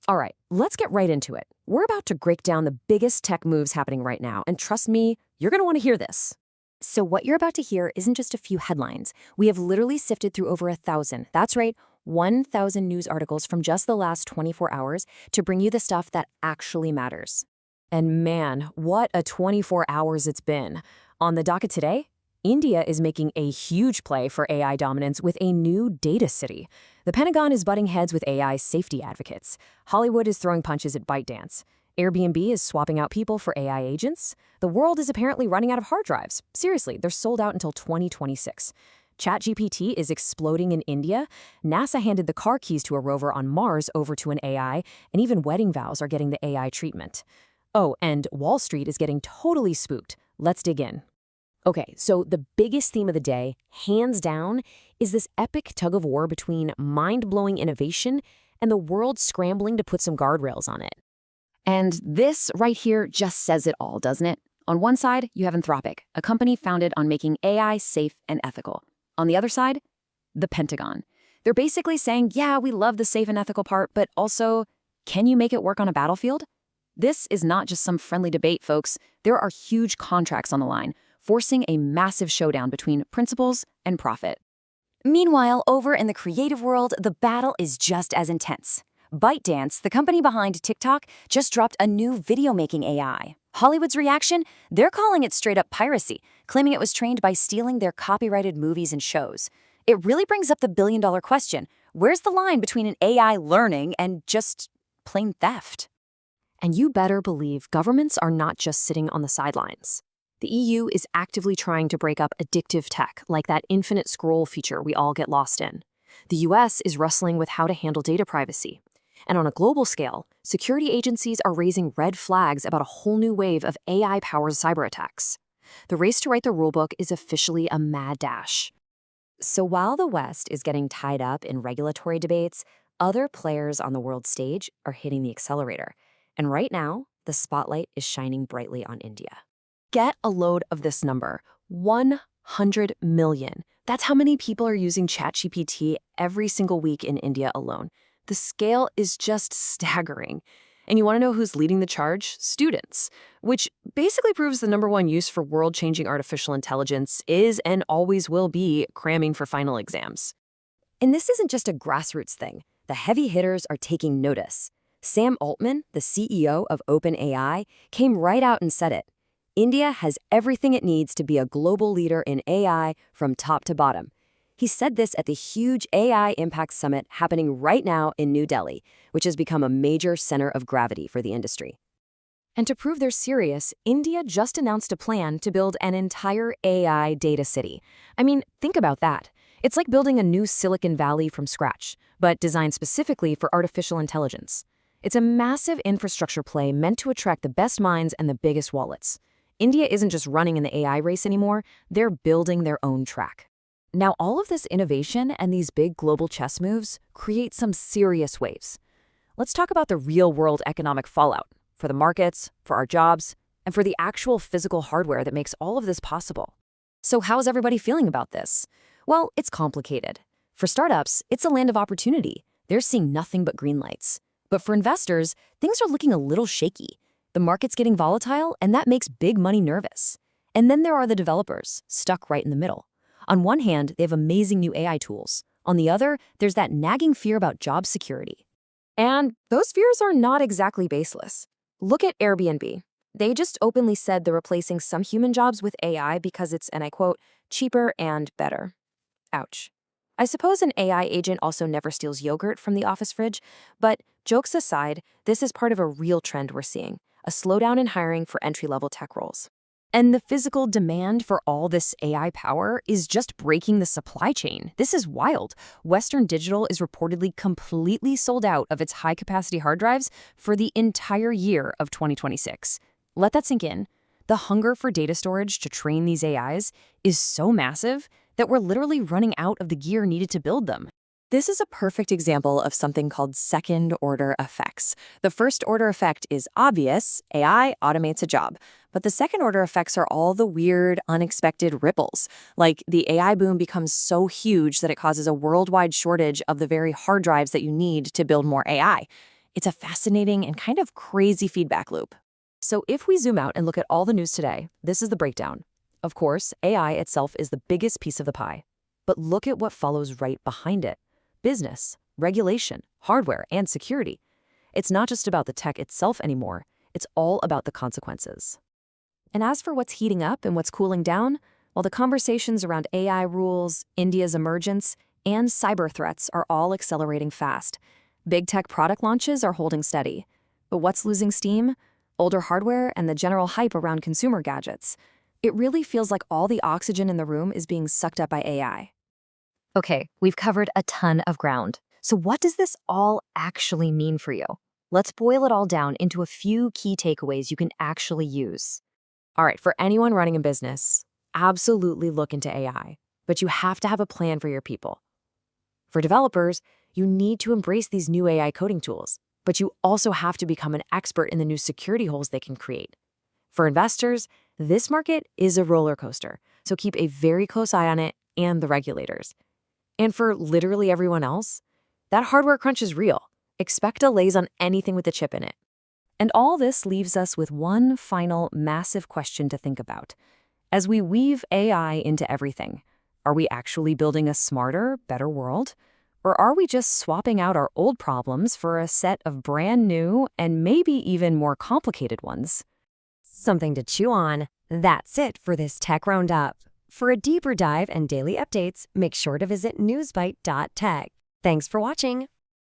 All right, let's get right into it. We're about to break down the biggest tech moves happening right now, and trust me, you're going to want to hear this. So what you're about to hear isn't just a few headlines. We have literally sifted through over 1,000. That's right, 1,000 news articles from just the last 24 hours to bring you the stuff that actually matters. And man, what a 24 hours it's been. On the docket today, India is making a huge play for AI dominance with a new data city. The Pentagon is butting heads with AI safety advocates. Hollywood is throwing punches at ByteDance. Airbnb is swapping out people for AI agents. The world is apparently running out of hard drives. Seriously, they're sold out until 2026. ChatGPT is exploding in India. NASA handed the car keys to a rover on Mars over to an AI, and even wedding vows are getting the AI treatment. Oh, and Wall Street is getting totally spooked. Let's dig in. Okay, so the biggest theme of the day, hands down, is this epic tug-of-war between mind-blowing innovation and the world scrambling to put some guardrails on it. And this right here just says it all, doesn't it? On one side, you have Anthropic, a company founded on making AI safe and ethical. On the other side, the Pentagon. They're basically saying, yeah, we love the safe and ethical part, but also, can you make it work on a battlefield? This is not just some friendly debate, folks. There are huge contracts on the line, forcing a massive showdown between principles and profit. Meanwhile, over in the creative world, the battle is just as intense. ByteDance, the company behind TikTok, just dropped a new video-making AI. Hollywood's reaction? They're calling it straight-up piracy, claiming it was trained by stealing their copyrighted movies and shows. It really brings up the billion-dollar question. Where's the line between an AI learning and just plain theft? And you better believe governments are not just sitting on the sidelines. The EU is actively trying to break up addictive tech, like that infinite scroll feature we all get lost in. The US is wrestling with how to handle data privacy. And on a global scale, security agencies are raising red flags about a whole new wave of AI-powered cyber attacks. The race to write the rulebook is officially a mad dash. So while the West is getting tied up in regulatory debates, other players on the world stage are hitting the accelerator. And right now, the spotlight is shining brightly on India. Get a load of this number, 100 million. That's how many people are using ChatGPT every single week in India alone. The scale is just staggering. And you want to know who's leading the charge? Students, which basically proves the #1 use for world-changing artificial intelligence is and always will be cramming for final exams. And this isn't just a grassroots thing. The heavy hitters are taking notice. Sam Altman, the CEO of OpenAI, came right out and said it. India has everything it needs to be a global leader in AI from top to bottom. He said this at the huge AI Impact Summit happening right now in New Delhi, which has become a major center of gravity for the industry. And to prove they're serious, India just announced a plan to build an entire AI data city. I mean, think about that. It's like building a new Silicon Valley from scratch, but designed specifically for artificial intelligence. It's a massive infrastructure play meant to attract the best minds and the biggest wallets. India isn't just running in the AI race anymore, they're building their own track. Now, all of this innovation and these big global chess moves create some serious waves. Let's talk about the real-world economic fallout for the markets, for our jobs, and for the actual physical hardware that makes all of this possible. So how's everybody feeling about this? Well, it's complicated. For startups, it's a land of opportunity. They're seeing nothing but green lights. But for investors, things are looking a little shaky. The market's getting volatile, and that makes big money nervous. And then there are the developers, stuck right in the middle. On one hand, they have amazing new AI tools. On the other, there's that nagging fear about job security. And those fears are not exactly baseless. Look at Airbnb. They just openly said they're replacing some human jobs with AI because it's, and I quote, cheaper and better. Ouch. I suppose an AI agent also never steals yogurt from the office fridge, but jokes aside, this is part of a real trend we're seeing, a slowdown in hiring for entry-level tech roles. And the physical demand for all this AI power is just breaking the supply chain. This is wild. Western Digital is reportedly completely sold out of its high-capacity hard drives for the entire year of 2026. Let that sink in. The hunger for data storage to train these AIs is so massive that we're literally running out of the gear needed to build them. This is a perfect example of something called second-order effects. The first-order effect is obvious, AI automates a job. But the second-order effects are all the weird, unexpected ripples. Like the AI boom becomes so huge that it causes a worldwide shortage of the very hard drives that you need to build more AI. It's a fascinating and kind of crazy feedback loop. So if we zoom out and look at all the news today, this is the breakdown. Of course, AI itself is the biggest piece of the pie. But look at what follows right behind it. Business, regulation, hardware, and security. It's not just about the tech itself anymore. It's all about the consequences. And as for what's heating up and what's cooling down, well, the conversations around AI rules, India's emergence, and cyber threats are all accelerating fast. Big tech product launches are holding steady. But what's losing steam? Older hardware and the general hype around consumer gadgets. It really feels like all the oxygen in the room is being sucked up by AI. Okay, we've covered a ton of ground. So what does this all actually mean for you? Let's boil it all down into a few key takeaways you can actually use. All right, for anyone running a business, absolutely look into AI, but you have to have a plan for your people. For developers, you need to embrace these new AI coding tools, but you also have to become an expert in the new security holes they can create. For investors, this market is a roller coaster, so keep a very close eye on it and the regulators. And for literally everyone else, that hardware crunch is real. Expect delays on anything with a chip in it. And all this leaves us with one final massive question to think about. As we weave AI into everything, are we actually building a smarter, better world? Or are we just swapping out our old problems for a set of brand new and maybe even more complicated ones? Something to chew on. That's it for this Tech Roundup. For a deeper dive and daily updates, make sure to visit newsbite.tech. Thanks for watching.